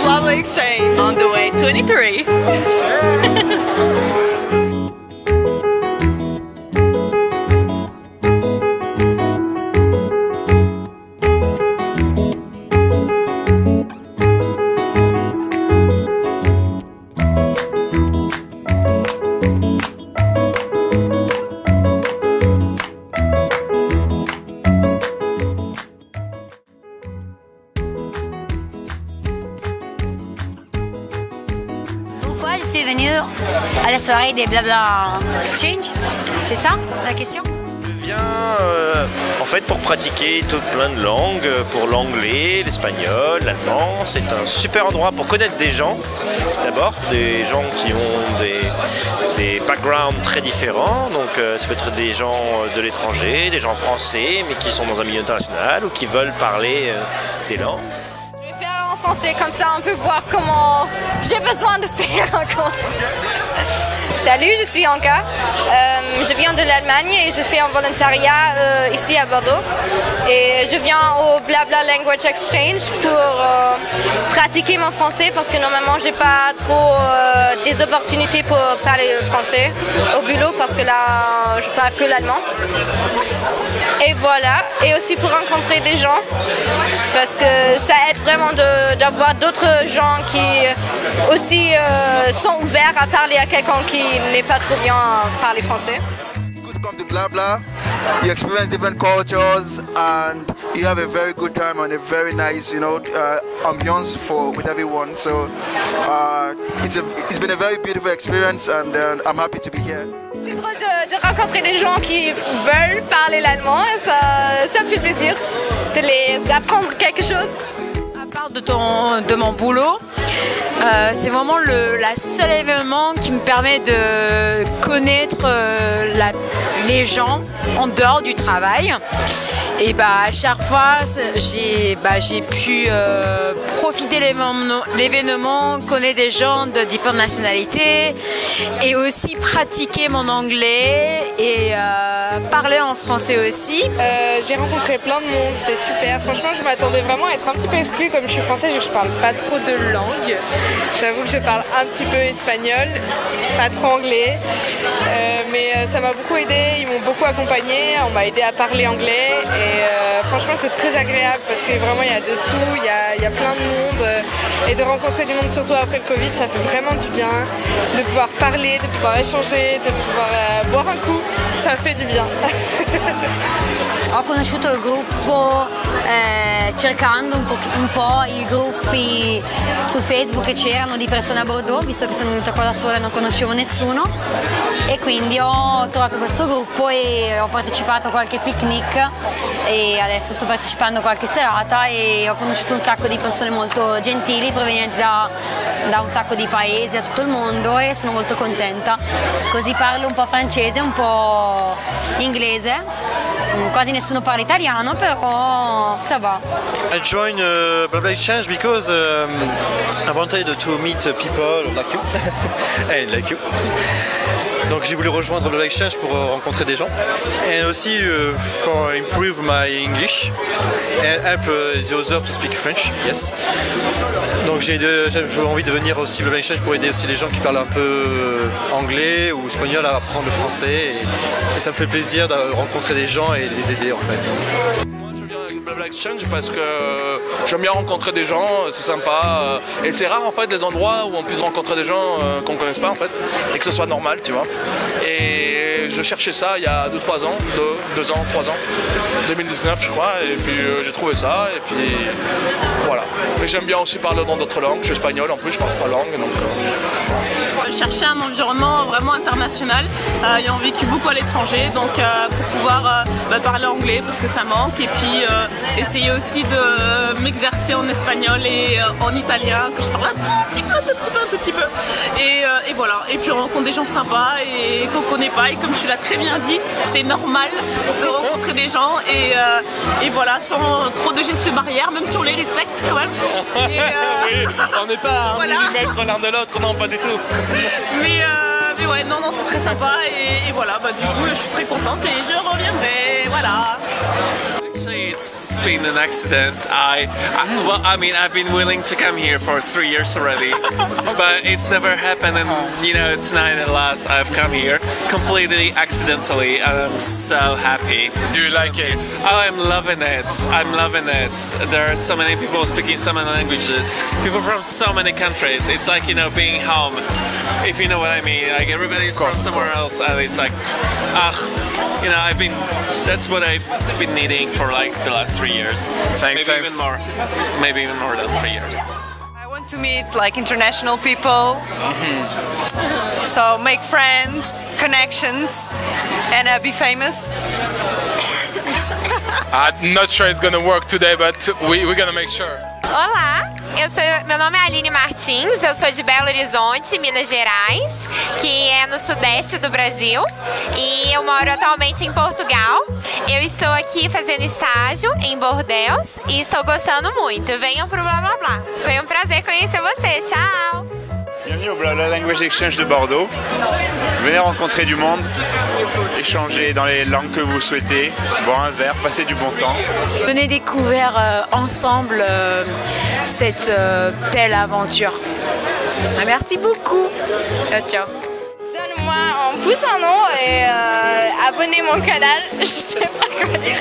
lovely exchange. On the way 23. Pourquoi je suis venue à la soirée des Blabla Exchange? C'est ça la question? Je viens en fait pour pratiquer plein de langues, pour l'anglais, l'espagnol, l'allemand. C'est un super endroit pour connaître des gens. D'abord, des gens qui ont des backgrounds très différents. Donc ça peut être des gens de l'étranger, des gens français, mais qui sont dans un milieu international ou qui veulent parler des langues. En français, comme ça on peut voir comment j'ai besoin de ces rencontres. Salut, je suis Anka, je viens de l'Allemagne et je fais un volontariat ici à Bordeaux. Et je viens au Blabla Language Exchange pour pratiquer mon français parce que normalement j'ai pas trop des opportunités pour parler français au boulot parce que là je parle que l'allemand. Et voilà, et aussi pour rencontrer des gens parce que ça aide vraiment d'avoir d'autres gens qui aussi sont ouverts à parler à quelqu'un qui n'est pas trop bien parler français. It's good to come to Blabla. You experience different cultures and you have a very good time and a very nice, ambiance with everyone. So it's been a very beautiful experience and I'm happy to be here. C'est drôle de rencontrer des gens qui veulent parler l'allemand et ça me fait plaisir de les apprendre quelque chose. À part de mon boulot, c'est vraiment la seul événement qui me permet de connaître les gens en dehors du travail. Et à chaque fois, j'ai pu profiter de l'événement, connaître des gens de différentes nationalités et aussi pratiquer mon anglais et parler en français aussi. J'ai rencontré plein de monde, c'était super. Franchement, je m'attendais vraiment à être un petit peu exclue. Comme je suis française et que je parle pas trop de langue. J'avoue que je parle un petit peu espagnol, pas trop anglais. Mais ça m'a beaucoup aidé, ils m'ont beaucoup accompagnée, on m'a aidé à parler anglais. Et franchement, c'est très agréable parce que vraiment, il y a de tout, il y a plein de monde. Et de rencontrer du monde, surtout après le Covid, ça fait vraiment du bien. De pouvoir parler, de pouvoir échanger, de pouvoir boire un coup, ça fait du bien. Ho conosciuto il gruppo cercando un po' i gruppi su Facebook che c'erano di persone a Bordeaux, visto che sono venuta qua da sola e non conoscevo nessuno, e quindi ho trovato questo gruppo e ho partecipato a qualche picnic e adesso sto partecipando a qualche serata e ho conosciuto un sacco di persone molto gentili provenienti da un sacco di paesi, da tutto il mondo, e sono molto contenta. Così parlo un po' francese, un po' inglese. Quasi nessuno parla italiano, però ça va. I joined Blabla Exchange because I wanted to meet people like you. And like you. Donc j'ai voulu rejoindre Blabla Exchange pour rencontrer des gens et aussi for improve my English and help the others to speak French. Yes. Donc j'ai envie de venir aussi Blabla Exchange pour aider aussi les gens qui parlent un peu anglais ou espagnol à apprendre le français et ça me fait plaisir de rencontrer des gens et de les aider en fait. Blabla Exchange parce que j'aime bien rencontrer des gens, c'est sympa et c'est rare en fait les endroits où on puisse rencontrer des gens qu'on ne connaisse pas en fait et que ce soit normal, tu vois. Et je cherchais ça il y a 2-3 ans, 2 ans, 3 ans, 2019 je crois, et puis j'ai trouvé ça et puis voilà. Et j'aime bien aussi parler dans d'autres langues, je suis espagnol en plus, je parle 3 langues donc... Je cherchais un environnement vraiment international, ayant vécu beaucoup à l'étranger, donc pour pouvoir parler anglais parce que ça manque, et puis essayer aussi de m'exercer en espagnol et en italien, que je parle un tout petit peu, et voilà, et puis on rencontre des gens sympas et qu'on connaît pas, et comme tu l'as très bien dit, c'est normal de rencontrer des gens, et voilà, sans trop de gestes barrières, même si on les respecte quand même. Et, oui, on n'est pas à 1 millimètre l'un de l'autre, non pas du tout. Mais ouais, non, c'est très sympa et voilà, du coup je suis très contente et je reviendrai, voilà. Actually, it's been an accident. Well, I mean, I've been willing to come here for 3 years already, but it's never happened. And you know, tonight at last, I've come here completely accidentally, and I'm so happy. Do you like it? Oh, I'm loving it. I'm loving it. There are so many people speaking so many languages. People from so many countries. It's like, you know, being home, if you know what I mean. Like everybody's from somewhere else, and it's like, you know, that's what I've been needing for like the last 3 years. Thanks. Maybe even more than 3 years. I want to meet like international people, so make friends, connections, and be famous. I'm not sure it's gonna work today, but we're gonna make sure. Olá, meu nome é Aline Martins, eu sou de Belo Horizonte, Minas Gerais, que é no sudeste do Brasil, e eu moro atualmente em Portugal. Eu estou aqui fazendo estágio em Bordeaux e estou gostando muito. Venham pro Blá Blá Blá. Foi um prazer conhecer você. Tchau! Bienvenue au Blabla Language Exchange de Bordeaux. Venez rencontrer du monde, échanger dans les langues que vous souhaitez, boire un verre, passer du bon temps. Venez découvrir ensemble cette belle aventure. Merci beaucoup. Ciao. Donne-moi un pouce en haut et abonnez mon canal. Je sais pas quoi dire.